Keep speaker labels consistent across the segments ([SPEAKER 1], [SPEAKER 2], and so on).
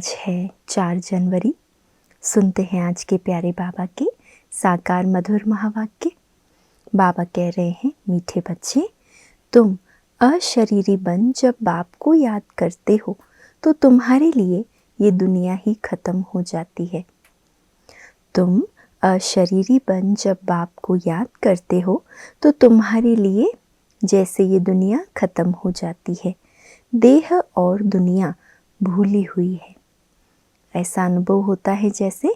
[SPEAKER 1] आज है 4 जनवरी। सुनते हैं आज के प्यारे बाबा के साकार मधुर महावाक्य। बाबा कह रहे हैं, मीठे बच्चे, तुम अशरीरी बन जब बाप को याद करते हो तो तुम्हारे लिए ये दुनिया ही खत्म हो जाती है। तुम अशरीरी बन जब बाप को याद करते हो तो तुम्हारे लिए जैसे ये दुनिया खत्म हो जाती है। देह और दुनिया भूली हुई है। ऐसा अनुभव होता है जैसे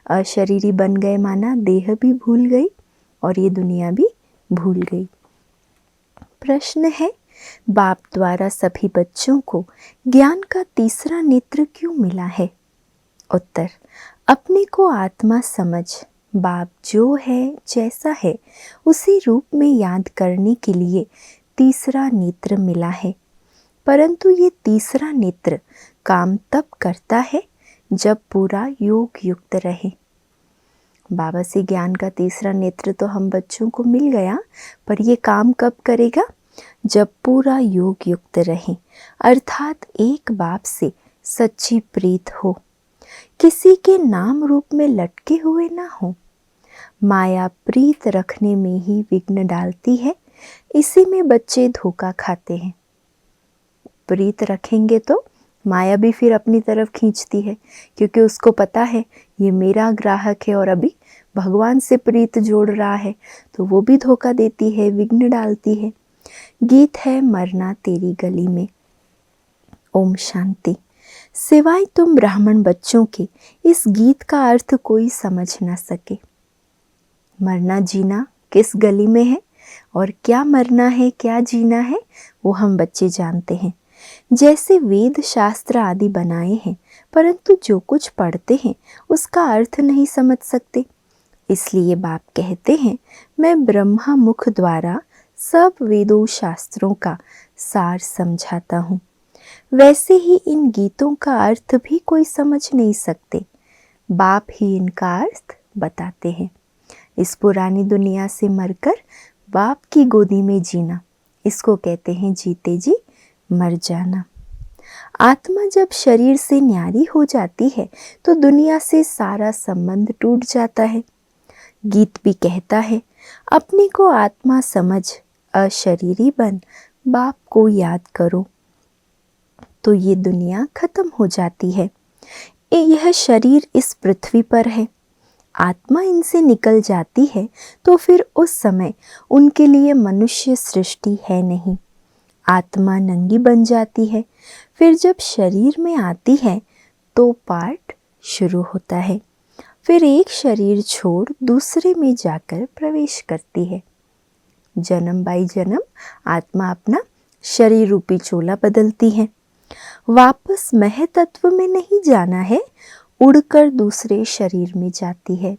[SPEAKER 1] अशरीरी बन गए, माना देह भी भूल गई और ये दुनिया भी भूल गई। प्रश्न है, बाप द्वारा सभी बच्चों को ज्ञान का तीसरा नेत्र क्यों मिला है? उत्तर, अपने को आत्मा समझ बाप जो है जैसा है उसी रूप में याद करने के लिए तीसरा नेत्र मिला है। परंतु ये तीसरा नेत्र काम तब करता है जब पूरा योग युक्त रहे। बाबा से ज्ञान का तीसरा नेत्र तो हम बच्चों को मिल गया, पर ये काम कब करेगा? जब पूरा योग युक्त रहे, अर्थात एक बाप से सच्ची प्रीत हो, किसी के नाम रूप में लटके हुए ना हो। माया प्रीत रखने में ही विघ्न डालती है, इसी में बच्चे धोखा खाते हैं। प्रीत रखेंगे तो माया भी फिर अपनी तरफ खींचती है, क्योंकि उसको पता है ये मेरा ग्राहक है और अभी भगवान से प्रीत जोड़ रहा है, तो वो भी धोखा देती है, विघ्न डालती है। गीत है मरना तेरी गली में। ओम शांति। सिवाय तुम ब्राह्मण बच्चों के इस गीत का अर्थ कोई समझ ना सके। मरना जीना किस गली में है और क्या मरना है क्या जीना है वो हम बच्चे जानते हैं। जैसे वेद शास्त्र आदि बनाए हैं, परंतु जो कुछ पढ़ते हैं उसका अर्थ नहीं समझ सकते। इसलिए बाप कहते हैं, मैं ब्रह्मा मुख द्वारा सब वेदों शास्त्रों का सार समझाता हूँ। वैसे ही इन गीतों का अर्थ भी कोई समझ नहीं सकते, बाप ही इनका अर्थ बताते हैं। इस पुरानी दुनिया से मरकर बाप की गोदी में जीना, इसको कहते हैं जीते जी मर जाना। आत्मा जब शरीर से न्यारी हो जाती है तो दुनिया से सारा संबंध टूट जाता है। गीत भी कहता है, अपने को आत्मा समझ अशरीरी बन बाप को याद करो, तो ये दुनिया खत्म हो जाती है। यह शरीर इस पृथ्वी पर है, आत्मा इनसे निकल जाती है तो फिर उस समय उनके लिए मनुष्य सृष्टि है नहीं। आत्मा नंगी बन जाती है, फिर जब शरीर में आती है तो पाठ शुरू होता है। फिर एक शरीर छोड़ दूसरे में जाकर प्रवेश करती है। जन्म बाई जन्म आत्मा अपना शरीर रूपी चोला बदलती है। वापस मह तत्व में नहीं जाना है, उड़कर दूसरे शरीर में जाती है।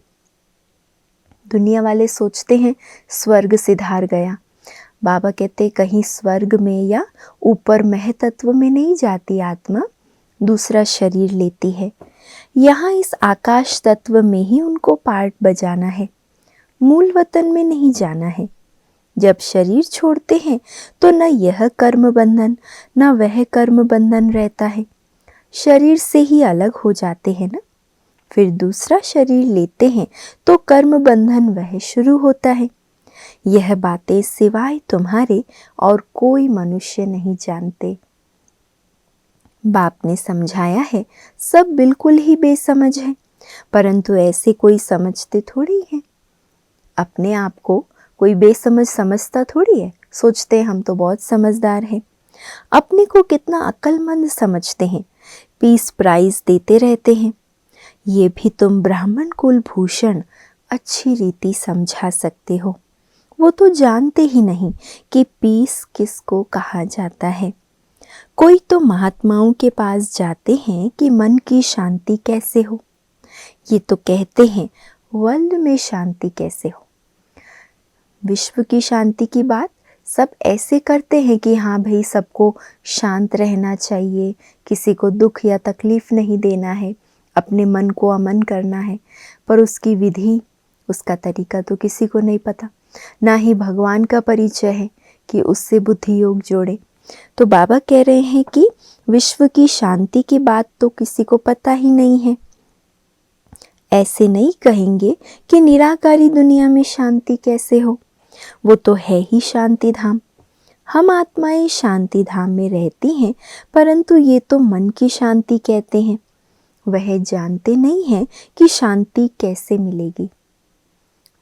[SPEAKER 1] दुनिया वाले सोचते हैं स्वर्ग सिधार गया। बाबा कहते कहीं स्वर्ग में या ऊपर मह तत्व में नहीं जाती आत्मा, दूसरा शरीर लेती है। यहाँ इस आकाश तत्व में ही उनको पार्ट बजाना है, मूल वतन में नहीं जाना है। जब शरीर छोड़ते हैं तो न यह कर्म बंधन न वह कर्म बंधन रहता है, शरीर से ही अलग हो जाते हैं ना। फिर दूसरा शरीर लेते हैं तो कर्म बंधन वह शुरू होता है। यह बातें सिवाय तुम्हारे और कोई मनुष्य नहीं जानते। बाप ने समझाया है, सब बिल्कुल ही बेसमझ है, परंतु ऐसे कोई समझते थोड़ी हैं। अपने आप को कोई बेसमझ समझता थोड़ी है, सोचते हैं हम तो बहुत समझदार हैं। अपने को कितना अक्लमंद समझते हैं, पीस प्राइज देते रहते हैं। ये भी तुम ब्राह्मण कुल भूषण अच्छी रीति समझा सकते हो। वो तो जानते ही नहीं कि पीस किसको कहा जाता है। कोई तो महात्माओं के पास जाते हैं कि मन की शांति कैसे हो, ये तो कहते हैं वर्ल्ड में शांति कैसे हो। विश्व की शांति की बात सब ऐसे करते हैं कि हाँ भाई, सबको शांत रहना चाहिए, किसी को दुख या तकलीफ नहीं देना है, अपने मन को अमन करना है, पर उसकी विधि, उसका तरीका तो किसी को नहीं पता, ना ही भगवान का परिचय है कि उससे बुद्धि योग जोड़े। तो बाबा कह रहे हैं कि विश्व की शांति की बात तो किसी को पता ही नहीं है। ऐसे नहीं कहेंगे कि निराकारी दुनिया में शांति कैसे हो, वो तो है ही शांति धाम। हम आत्माएं शांति धाम में रहती हैं, परंतु ये तो मन की शांति कहते हैं। वह जानते नहीं हैं कि शांति कैसे मिलेगी।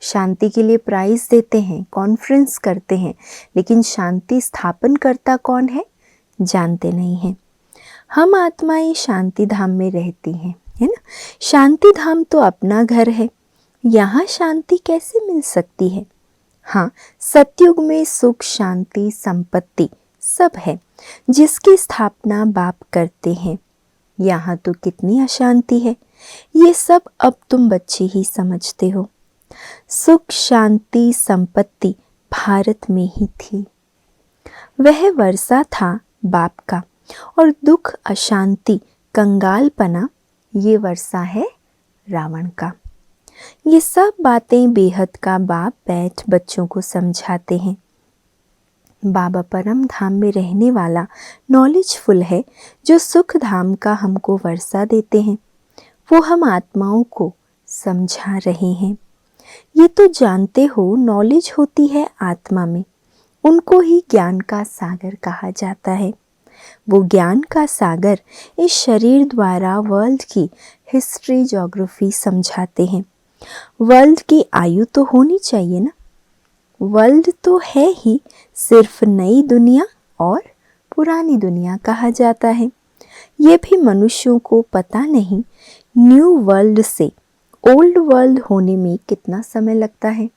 [SPEAKER 1] शांति के लिए प्राइज देते हैं, कॉन्फ्रेंस करते हैं, लेकिन शांति स्थापन करता कौन है जानते नहीं हैं। हम आत्माएं शांति धाम में रहती हैं, है ना। शांति धाम तो अपना घर है, यहाँ शांति कैसे मिल सकती है। हाँ, सतयुग में सुख, शांति, संपत्ति सब है, जिसकी स्थापना बाप करते हैं। यहाँ तो कितनी अशांति है, ये सब अब तुम बच्चे ही समझते हो। सुख, शांति, संपत्ति भारत में ही थी। वह वर्षा था बाप का, और दुख, अशांति, कंगालपना ये वर्षा है रावण का। ये सब बातें बेहद का बाप बैठ बच्चों को समझाते हैं। बाबा परम धाम में रहने वाला नॉलेजफुल है, जो सुख धाम का हमको वर्षा देते हैं। वो हम आत्माओं को समझा रहे हैं। ये तो जानते हो नॉलेज होती है आत्मा में, उनको ही ज्ञान का सागर कहा जाता है। वो ज्ञान का सागर इस शरीर द्वारा वर्ल्ड की हिस्ट्री, ज्योग्राफी समझाते हैं। वर्ल्ड की आयु तो होनी चाहिए ना। वर्ल्ड तो है ही, सिर्फ नई दुनिया और पुरानी दुनिया कहा जाता है। ये भी मनुष्यों को पता नहीं न्यू वर्ल्ड से ओल्ड वर्ल्ड होने में कितना समय लगता है।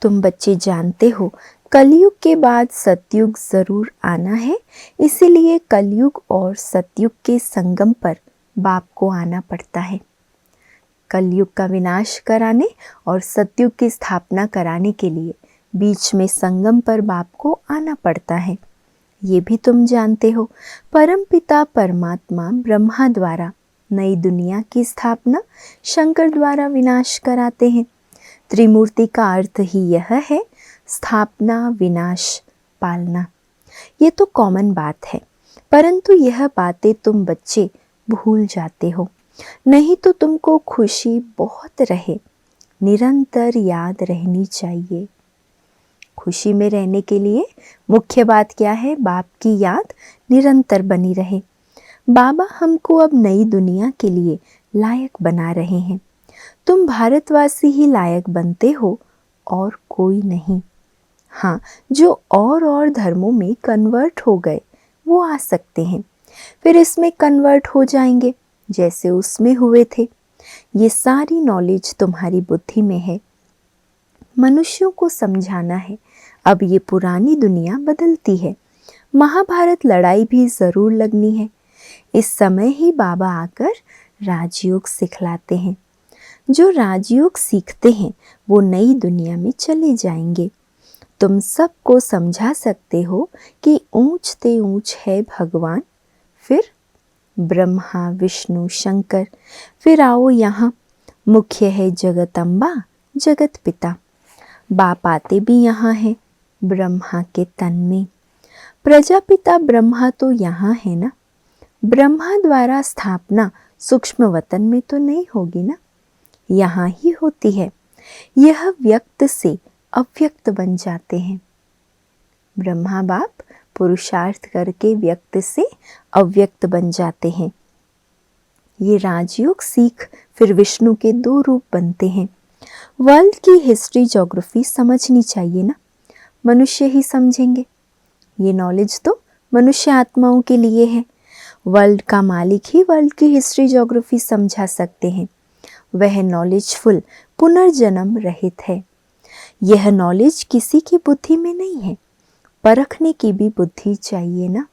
[SPEAKER 1] तुम बच्चे जानते हो कलयुग के बाद सतयुग जरूर आना है, इसीलिए कलयुग और सतयुग के संगम पर बाप को आना पड़ता है। कलयुग का विनाश कराने और सतयुग की स्थापना कराने के लिए बीच में संगम पर बाप को आना पड़ता है। ये भी तुम जानते हो परमपिता परमात्मा ब्रह्मा द्वारा नई दुनिया की स्थापना शंकर द्वारा विनाश कराते हैं। त्रिमूर्ति का अर्थ ही यह है, स्थापना, विनाश, पालना। ये तो कॉमन बात है, परंतु यह बातें तुम बच्चे भूल जाते हो। नहीं तो तुमको खुशी बहुत रहे, निरंतर याद रहनी चाहिए। खुशी में रहने के लिए मुख्य बात क्या है, बाप की याद निरंतर बनी रहे। बाबा हमको अब नई दुनिया के लिए लायक बना रहे हैं। तुम भारतवासी ही लायक बनते हो और कोई नहीं। हाँ, जो और धर्मों में कन्वर्ट हो गए वो आ सकते हैं, फिर इसमें कन्वर्ट हो जाएंगे जैसे उसमें हुए थे। ये सारी नॉलेज तुम्हारी बुद्धि में है, मनुष्यों को समझाना है। अब ये पुरानी दुनिया बदलती है, महाभारत लड़ाई भी जरूर लगनी है। इस समय ही बाबा आकर राजयोग सिखलाते हैं। जो राजयोग सीखते हैं वो नई दुनिया में चले जाएंगे। तुम सबको समझा सकते हो कि ऊंच ते ऊंच है भगवान, फिर ब्रह्मा, विष्णु, शंकर, फिर आओ यहाँ मुख्य है जगदम्बा, जगत पिता। बाप आते भी यहाँ है ब्रह्मा के तन में। प्रजापिता ब्रह्मा तो यहाँ है ना। ब्रह्मा द्वारा स्थापना सूक्ष्म वतन में तो नहीं होगी ना, यहाँ ही होती है। यह व्यक्त से अव्यक्त बन जाते हैं। ब्रह्मा बाप पुरुषार्थ करके व्यक्त से अव्यक्त बन जाते हैं। ये राजयोग सीख फिर विष्णु के 2 रूप बनते हैं। वर्ल्ड की हिस्ट्री, ज्योग्राफी समझनी चाहिए ना, मनुष्य ही समझेंगे। ये नॉलेज तो मनुष्य आत्माओं के लिए है। वर्ल्ड का मालिक ही वर्ल्ड की हिस्ट्री, ज्योग्राफी समझा सकते हैं। वह नॉलेजफुल, पुनर्जन्म रहित है। यह नॉलेज किसी की बुद्धि में नहीं है, परखने की भी बुद्धि चाहिए ना।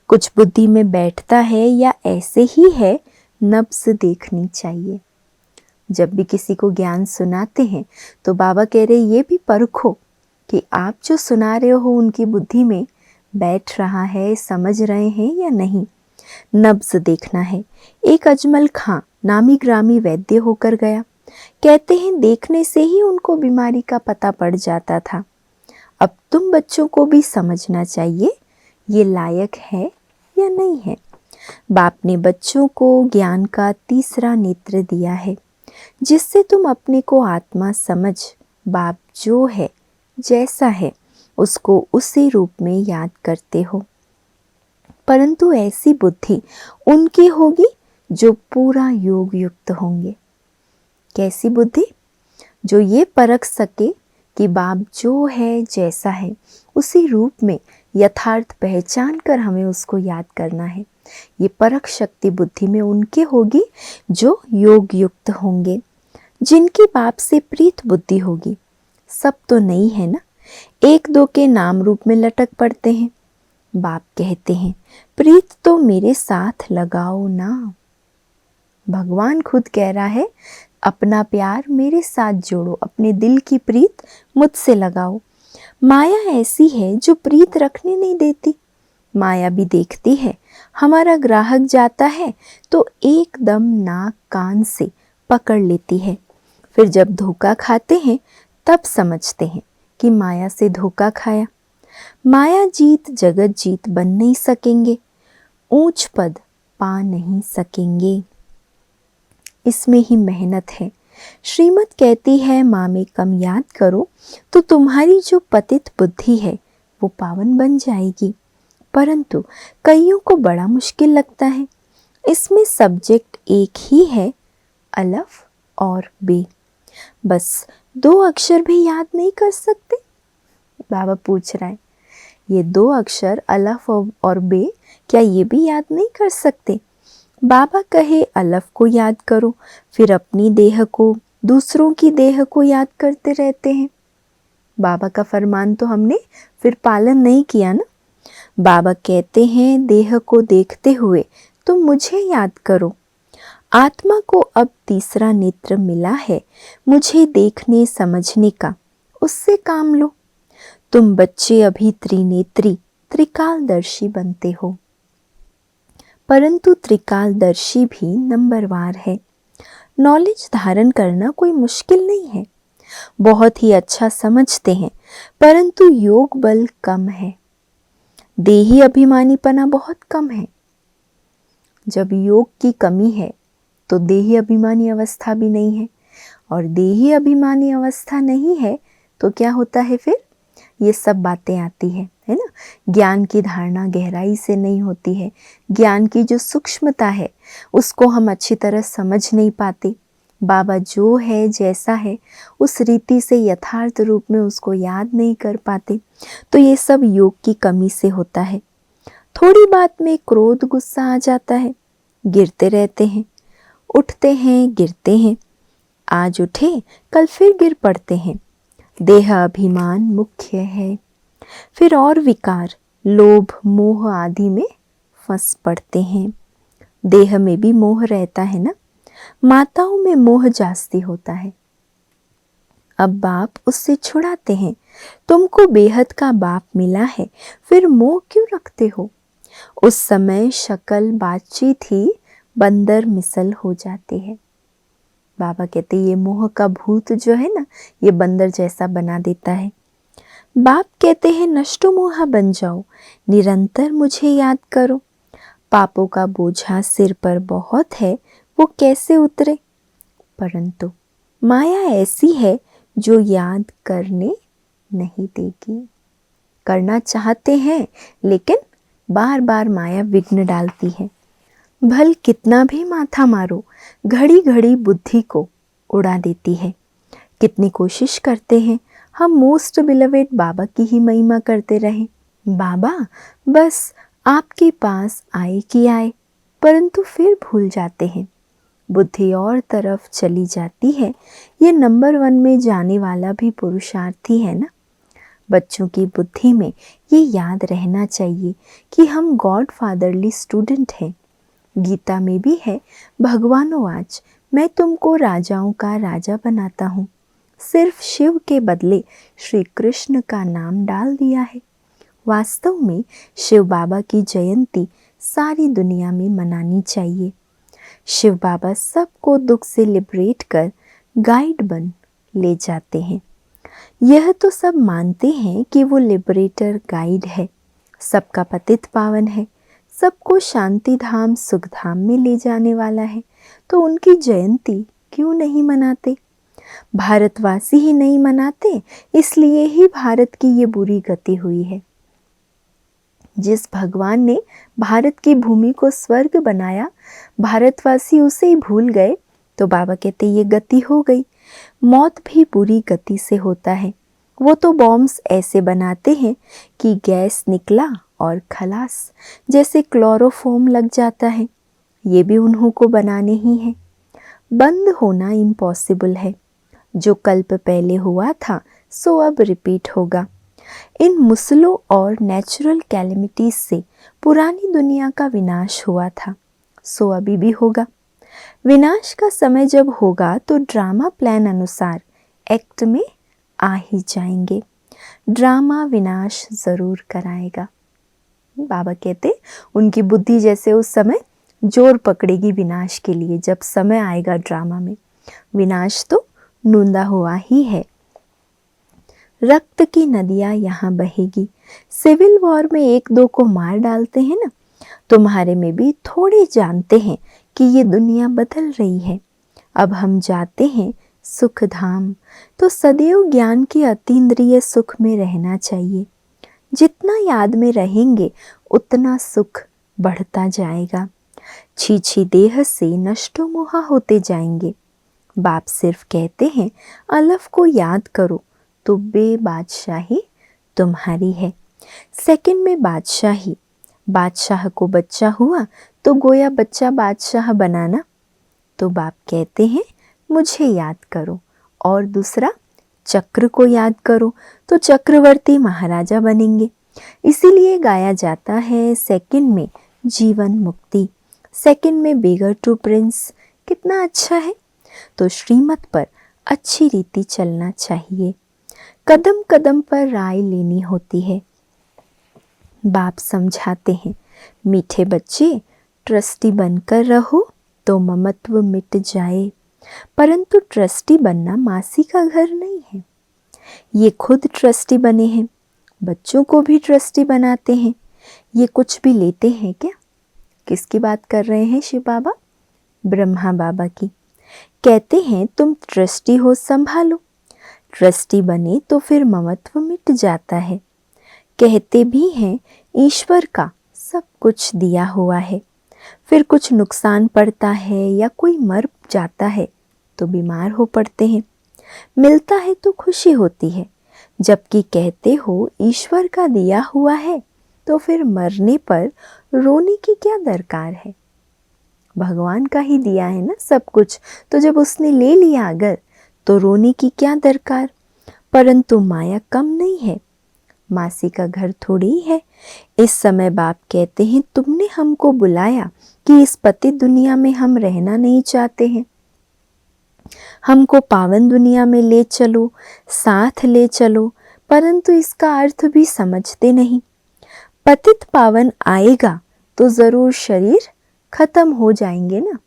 [SPEAKER 1] कुछ बुद्धि में बैठता है या ऐसे ही है, नब्ज देखनी चाहिए। जब भी किसी को ज्ञान सुनाते हैं तो बाबा कह रहे ये भी परखो कि आप जो सुना रहे हो उनकी बुद्धि में बैठ रहा है, समझ रहे हैं या नहीं। नब्ज देखना है। एक अजमल खां नामी ग्रामी वैद्य होकर गया। कहते हैं देखने से ही उनको बीमारी का पता पड़ जाता था। अब तुम बच्चों को भी समझना चाहिए ये लायक है या नहीं है। बाप ने बच्चों को ज्ञान का तीसरा नेत्र दिया है, जिससे तुम अपने को आत्मा समझ बाप जो है जैसा है उसको उसी रूप में याद करते हो। परंतु ऐसी बुद्धि उनकी होगी जो पूरा योग युक्त होंगे। कैसी बुद्धि? जो ये परख सके कि बाप जो है जैसा है उसी रूप में यथार्थ पहचान कर हमें उसको याद करना है। ये परख शक्ति बुद्धि में उनके होगी जो योग युक्त होंगे, जिनकी बाप से प्रीत बुद्धि होगी। सब तो नहीं है ना, एक दो के नाम रूप में लटक पड़ते हैं। बाप कहते हैं प्रीत तो मेरे साथ लगाओ ना। भगवान खुद कह रहा है अपना प्यार मेरे साथ जोड़ो, अपने दिल की प्रीत मुझसे लगाओ। माया ऐसी है जो प्रीत रखने नहीं देती। माया भी देखती है हमारा ग्राहक जाता है तो एकदम नाक कान से पकड़ लेती है। फिर जब धोखा खाते हैं तब समझते हैं कि माया से धोखा खाया। माया जीत जगत जीत बन नहीं सकेंगे, ऊंच पद पा नहीं सकेंगे। इसमें ही मेहनत है। श्रीमत कहती है माँ में कम याद करो तो तुम्हारी जो पतित बुद्धि है वो पावन बन जाएगी। परंतु कईयों को बड़ा मुश्किल लगता है। इसमें सब्जेक्ट एक ही है, अलफ और बे। बस 2 अक्षर भी याद नहीं कर सकते? बाबा पूछ रहा है ये 2 अक्षर अलफ और बे क्या ये भी याद नहीं कर सकते? बाबा कहे अलफ को याद करो, फिर अपनी देह को, दूसरों की देह को याद करते रहते हैं। बाबा का फरमान तो हमने फिर पालन नहीं किया ना। बाबा कहते हैं देह को देखते हुए तुम मुझे याद करो। आत्मा को अब तीसरा नेत्र मिला है मुझे देखने समझने का, उससे काम लो। तुम बच्चे अभी त्रिनेत्री त्रिकालदर्शी बनते हो, परंतु त्रिकालदर्शी भी नंबरवार है। नॉलेज धारण करना कोई मुश्किल नहीं है, बहुत ही अच्छा समझते हैं, परंतु योग बल कम है, देही अभिमानीपना बहुत कम है। जब योग की कमी है तो देही अभिमानी अवस्था भी नहीं है, और देही अभिमानी अवस्था नहीं है तो क्या होता है फिर? ये सब बातें आती है ना। ज्ञान की धारणा गहराई से नहीं होती है, ज्ञान की जो सूक्ष्मता है उसको हम अच्छी तरह समझ नहीं पाते। बाबा जो है जैसा है उस रीति से यथार्थ रूप में उसको याद नहीं कर पाते। तो ये सब योग की कमी से होता है। थोड़ी बात में क्रोध गुस्सा आ जाता है, गिरते रहते हैं, उठते हैं गिरते हैं, आज उठे कल फिर गिर पड़ते हैं। देह अभिमान मुख्य है। फिर और विकार लोभ मोह आदि में फंस पड़ते हैं। देह में भी मोह रहता है ना, माताओं में मोह जास्ती होता है। अब बाप उससे छुड़ाते हैं। तुमको बेहद का बाप मिला है, फिर मोह क्यों रखते हो? उस समय शक्ल बातचीत ही बंदर मिसल हो जाती है। बाबा कहते ये मोह का भूत जो है ना, ये बंदर जैसा बना देता है। बाप कहते हैं नष्टो मोहा बन जाओ, निरंतर मुझे याद करो। पापों का बोझा सिर पर बहुत है, वो कैसे उतरे? परंतु माया ऐसी है जो याद करने नहीं देगी। करना चाहते हैं लेकिन बार बार माया विघ्न डालती है। भल कितना भी माथा मारो, घड़ी घड़ी बुद्धि को उड़ा देती है। कितनी कोशिश करते हैं हम मोस्ट बिलवेड बाबा की ही महिमा करते रहें। बाबा बस आपके पास आए कि आए, परंतु फिर भूल जाते हैं। बुद्धि और तरफ चली जाती है। ये नंबर 1 में जाने वाला भी पुरुषार्थी है ना। बच्चों की बुद्धि में ये याद रहना चाहिए कि हम गॉड फादरली स्टूडेंट हैं। गीता में भी है भगवानों आज मैं तुमको राजाओं का राजा बनाता हूँ। सिर्फ शिव के बदले श्री कृष्ण का नाम डाल दिया है। वास्तव में शिव बाबा की जयंती सारी दुनिया में मनानी चाहिए। शिव बाबा सबको दुख से लिबरेट कर गाइड बन ले जाते हैं। यह तो सब मानते हैं कि वो लिबरेटर गाइड है, सबका पतित पावन है, सबको शांति धाम सुख धाम में ले जाने वाला है, तो उनकी जयंती क्यों नहीं मनाते? भारतवासी ही नहीं मनाते, इसलिए ही भारत की ये बुरी गति हुई है। जिस भगवान ने भारत की भूमि को स्वर्ग बनाया, भारतवासी उसे ही भूल गए, तो बाबा कहते ये गति हो गई। मौत भी बुरी गति से होता है। वो तो बॉम्ब्स ऐसे बनाते हैं कि गैस निकला और खलास, जैसे क्लोरोफॉर्म लग जाता है। ये भी उन्हों को बनाने ही हैं। बंद होना इम्पॉसिबल है। जो कल्प पहले हुआ था सो अब रिपीट होगा। इन मुसलों और नेचुरल कैलेमिटीज से पुरानी दुनिया का विनाश हुआ था, सो अभी भी होगा। विनाश का समय जब होगा तो ड्रामा प्लान अनुसार एक्ट में आ ही जाएंगे। ड्रामा विनाश जरूर कराएगा। बाबा कहते उनकी बुद्धि जैसे उस समय जोर पकड़ेगी विनाश के लिए। जब समय आएगा ड्रामा में, विनाश तो नूंदा हुआ ही है। रक्त की नदियां यहाँ बहेगी। सिविल वॉर में एक दो को मार डालते हैं ना, तुम्हारे में भी थोड़े जानते हैं कि ये दुनिया बदल रही है। अब हम जाते हैं सुख धाम, तो सदैव ज्ञान के अतीन्द्रिय सुख में रहना चाहिए। जितना याद में रहेंगे उतना सुख बढ़ता जाएगा। छीछी देह से नष्टो मोहा होते जाएंगे। बाप सिर्फ कहते हैं अलफ को याद करो तो बेबादशाही तुम्हारी है। सेकंड में बादशाही, बादशाह को बच्चा हुआ तो गोया बच्चा बादशाह बनाना। तो बाप कहते हैं मुझे याद करो, और दूसरा चक्र को याद करो तो चक्रवर्ती महाराजा बनेंगे। इसीलिए गाया जाता है सेकंड में जीवन मुक्ति, सेकंड में बेगर टू प्रिंस। कितना अच्छा है। तो श्रीमत पर अच्छी रीति चलना चाहिए। कदम कदम पर राय लेनी होती है। बाप समझाते हैं मीठे बच्चे, ट्रस्टी बनकर रहो तो ममत्व मिट जाए। परंतु ट्रस्टी बनना मासी का घर नहीं है। ये खुद ट्रस्टी बने हैं, बच्चों को भी ट्रस्टी बनाते हैं। ये कुछ भी लेते हैं क्या? किसकी बात कर रहे हैं शिव बाबा? ब्रह्मा बाबा की। कहते हैं तुम ट्रस्टी हो, संभालो। ट्रस्टी बने तो फिर ममत्व मिट जाता है। कहते भी हैं ईश्वर का सब कुछ दिया हुआ है, फिर कुछ नुकसान पड़ता है या कोई मर जाता है तो बीमार हो पड़ते हैं। मिलता है तो खुशी होती है, जबकि कहते हो ईश्वर का दिया हुआ है तो फिर मरने पर रोने की क्या दरकार है? भगवान का ही दिया है ना सब कुछ, तो जब उसने ले लिया अगर, तो रोने की क्या दरकार? परंतु माया कम नहीं है, मासी का घर थोड़ी है। इस समय बाप कहते हैं तुमने हमको बुलाया कि इस पतित दुनिया में हम रहना नहीं चाहते हैं, हमको पावन दुनिया में ले चलो, साथ ले चलो, परंतु इसका अर्थ भी समझते नहीं। पतित पावन आएगा तो जरूर शरीर खत्म हो जाएंगे ना।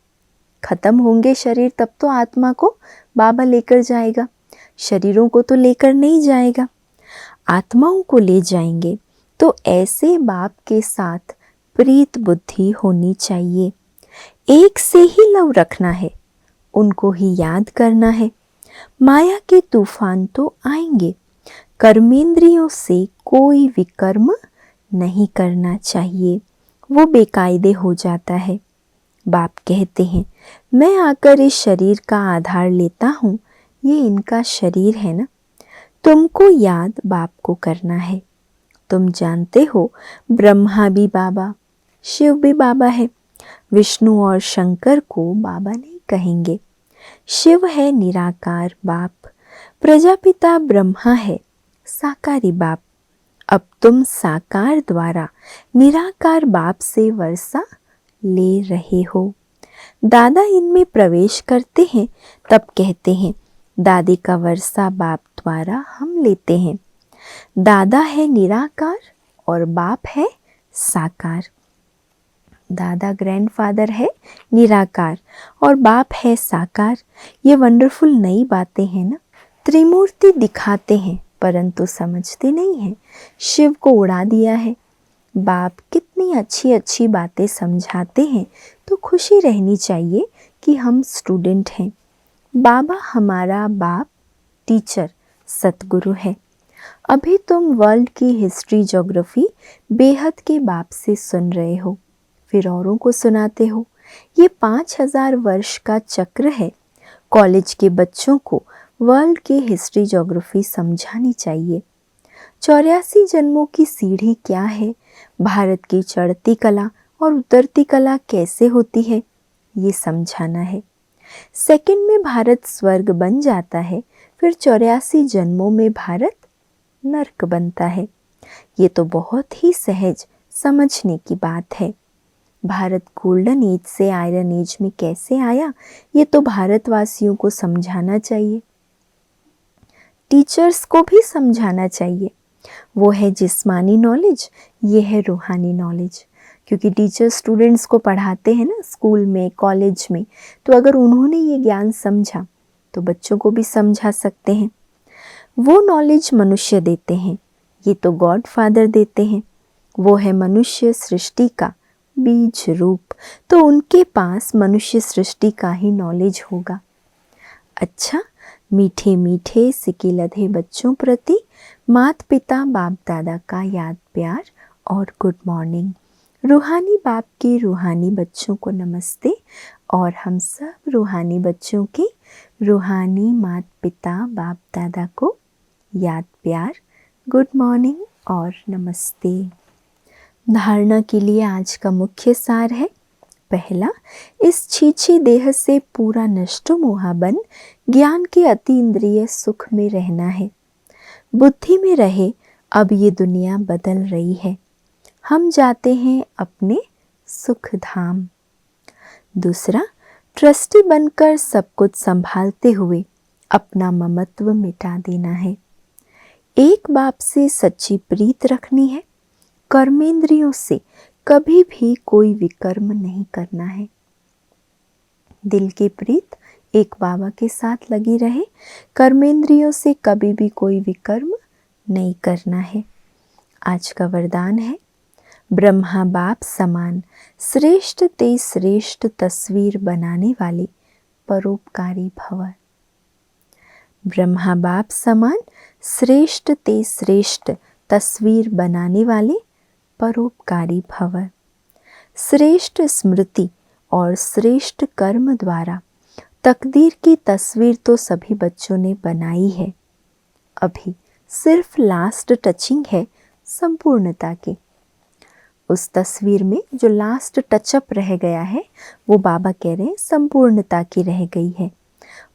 [SPEAKER 1] खत्म होंगे शरीर तब तो आत्मा को बाबा लेकर जाएगा, शरीरों को तो लेकर नहीं जाएगा, आत्माओं को ले जाएंगे। तो ऐसे बाप के साथ प्रीत बुद्धि होनी चाहिए। एक से ही लव रखना है, उनको ही याद करना है। माया के तूफान तो आएंगे, कर्मेंद्रियों से कोई विकर्म नहीं करना चाहिए, वो बेकायदे हो जाता है। बाप कहते हैं मैं आकर इस शरीर का आधार लेता हूँ, ये इनका शरीर है ना। तुमको याद बाप को करना है। तुम जानते हो ब्रह्मा भी बाबा, शिव भी बाबा है। विष्णु और शंकर को बाबा नहीं कहेंगे। शिव है निराकार बाप, प्रजापिता ब्रह्मा है साकारी बाप। अब तुम साकार द्वारा निराकार बाप से वर्षा ले रहे हो। दादा इनमें प्रवेश करते हैं तब कहते हैं दादी का वर्षा बाप द्वारा हम लेते हैं। दादा है निराकार और बाप है साकार। दादा ग्रैंडफादर है निराकार और बाप है साकार। ये वंडरफुल नई बातें हैं ना। त्रिमूर्ति दिखाते हैं परंतु समझते नहीं हैं। शिव को उड़ा दिया है, बाप कितनी अच्छी अच्छी बातें समझाते हैं, तो खुशी रहनी चाहिए कि हम स्टूडेंट हैं। बाबा हमारा बाप टीचर सतगुरु है। अभी तुम वर्ल्ड की हिस्ट्री ज्योग्राफी बेहद के बाप से सुन रहे हो, फिर औरों को सुनाते हो। ये 5000 वर्ष का चक्र है। कॉलेज के बच्चों को वर्ल्ड की हिस्ट्री ज्योग्राफी समझानी चाहिए। 84 जन्मों की सीढ़ी क्या है, भारत की चढ़ती कला और उतरती कला कैसे होती है, ये समझाना है। सेकंड में भारत स्वर्ग बन जाता है, फिर 84 जन्मों में भारत नर्क बनता है। ये तो बहुत ही सहज समझने की बात है। भारत गोल्डन एज से आयरन एज में कैसे आया, ये तो भारतवासियों को समझाना चाहिए, टीचर्स को भी समझाना चाहिए। वो है जिस्मानी नॉलेज, ये है रूहानी नॉलेज। क्योंकि टीचर स्टूडेंट्स को पढ़ाते हैं ना स्कूल में, कॉलेज में, तो अगर उन्होंने ये ज्ञान समझा तो बच्चों को भी समझा सकते हैं। वो नॉलेज मनुष्य देते हैं, ये तो गॉड फादर देते हैं। वो है मनुष्य सृष्टि का बीज रूप, तो उनके पास मनुष्य सृष्टि का ही नॉलेज होगा। अच्छा, मीठे मीठे सिके लधे बच्चों प्रति माता पिता बाप दादा का याद प्यार और गुड मॉर्निंग। रूहानी बाप के रूहानी बच्चों को नमस्ते, और हम सब रूहानी बच्चों के रूहानी माता पिता बाप दादा को याद प्यार, गुड मॉर्निंग और नमस्ते। धारणा के लिए आज का मुख्य सार है, पहला, इस छीछी देह से पूरा नष्टो मोहा बन ज्ञान के अति इंद्रिय सुख में रहना है। बुद्धि में रहे अब ये दुनिया बदल रही है, हम जाते हैं अपने सुख धाम। दूसरा, ट्रस्टी बनकर सब कुछ संभालते हुए अपना ममत्व मिटा देना है। एक बाप से सच्ची प्रीत रखनी है, कर्मेंद्रियों से कभी भी कोई विकर्म नहीं करना है। दिल की प्रीत एक बाबा के साथ लगी रहे, कर्मेंद्रियों से कभी भी कोई विकर्म नहीं करना है। आज का वरदान है, ब्रह्मा बाप समान श्रेष्ठ ते श्रेष्ठ तस्वीर बनाने वाले परोपकारी भव। ब्रह्मा बाप समान श्रेष्ठ ते श्रेष्ठ तस्वीर बनाने वाले परोपकारी भव। श्रेष्ठ स्मृति और श्रेष्ठ कर्म द्वारा तकदीर की तस्वीर तो सभी बच्चों ने बनाई है, अभी सिर्फ लास्ट टचिंग है संपूर्णता की। उस तस्वीर में जो लास्ट टचअप रह गया है, वो बाबा कह रहे हैं संपूर्णता की रह गई है।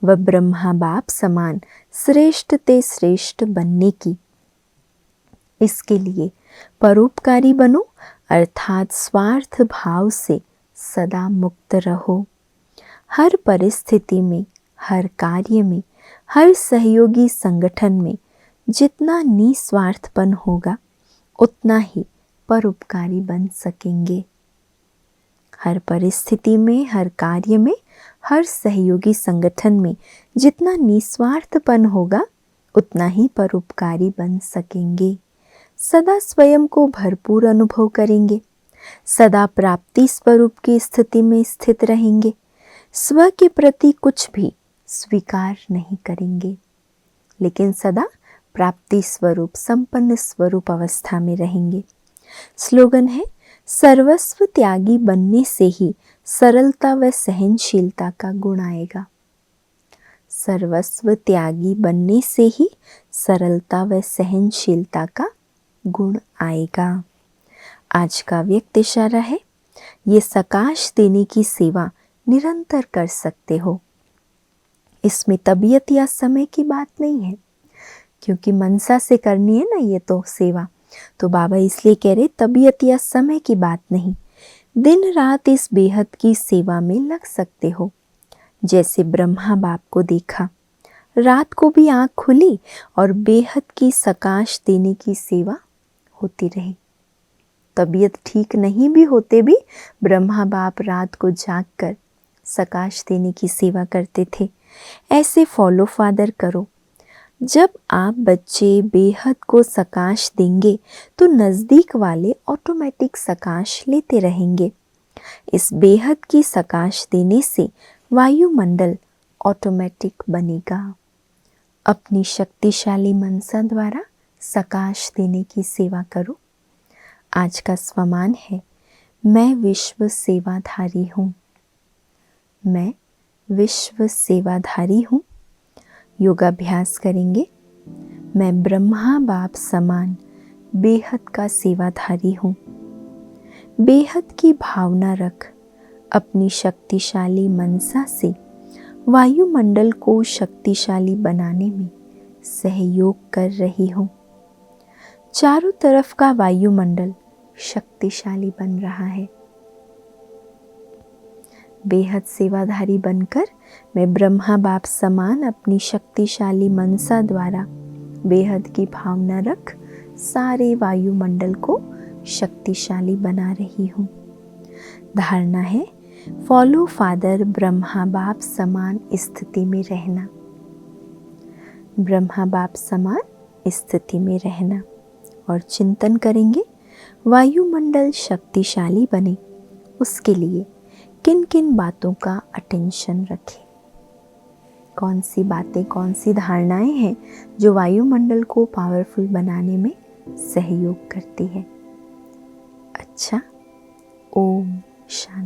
[SPEAKER 1] वह ब्रह्मा बाप समान श्रेष्ठ ते श्रेष्ठ बनने की। इसके लिए परोपकारी बनो, अर्थात स्वार्थ भाव से सदा मुक्त रहो। हर परिस्थिति में, हर कार्य में, हर सहयोगी संगठन में जितना निस्वार्थपन होगा उतना ही परोपकारी बन सकेंगे। हर परिस्थिति में, हर कार्य में, हर सहयोगी संगठन में जितना निस्वार्थपन होगा उतना ही परोपकारी बन सकेंगे। सदा स्वयं को भरपूर अनुभव करेंगे, सदा प्राप्ति स्वरूप की स्थिति में स्थित रहेंगे, स्व के प्रति कुछ भी स्वीकार नहीं करेंगे, लेकिन सदा प्राप्ति स्वरूप संपन्न स्वरूप अवस्था में रहेंगे। स्लोगन है, सर्वस्व त्यागी बनने से ही सरलता व सहनशीलता का गुण आएगा। सर्वस्व त्यागी बनने से ही सरलता व सहनशीलता का गुण आएगा। आज का व्यक्त इशारा है, ये सकाश देने की सेवा निरंतर कर सकते हो। इसमें तबीयत या समय की बात नहीं है, क्योंकि मनसा से करनी है ना ये तो सेवा, तो बाबा इसलिए कह रहे तबीयत या समय की बात नहीं, दिन रात इस बेहद की सेवा में लग सकते हो। जैसे ब्रह्मा बाप को देखा, रात को भी आँख खुली और बेहद की सकाश देने की सेवा होती रही। तबीयत ठीक नहीं भी होते भी ब्रह्मा बाप रात को जागकर सकाश देने की सेवा करते थे। ऐसे फॉलो फादर करो। जब आप बच्चे बेहद को सकाश देंगे तो नज़दीक वाले ऑटोमेटिक सकाश लेते रहेंगे। इस बेहद की सकाश देने से वायुमंडल ऑटोमेटिक बनेगा। अपनी शक्तिशाली मनसा द्वारा सकाश देने की सेवा करो। आज का स्वमान है, मैं विश्व सेवाधारी हूँ। मैं विश्व सेवाधारी हूँ। योगाभ्यास करेंगे। मैं ब्रह्मा बाप समान बेहद का सेवाधारी हूँ। बेहद की भावना रख अपनी शक्तिशाली मनसा से वायुमंडल को शक्तिशाली बनाने में सहयोग कर रही हूँ। चारों तरफ का वायुमंडल शक्तिशाली बन रहा है। बेहद सेवाधारी बनकर मैं ब्रह्मा बाप समान अपनी शक्तिशाली मनसा द्वारा बेहद की भावना रख सारे वायुमंडल को शक्तिशाली बना रही हूँ। धारणा है, फॉलो फादर ब्रह्मा बाप समान स्थिति में रहना। ब्रह्मा बाप समान स्थिति में रहना और चिंतन करेंगे वायुमंडल शक्तिशाली बने, उसके लिए किन किन बातों का अटेंशन रखें। कौन सी बातें, कौन सी धारणाएं हैं जो वायुमंडल को पावरफुल बनाने में सहयोग करती है। अच्छा, ओम शांति।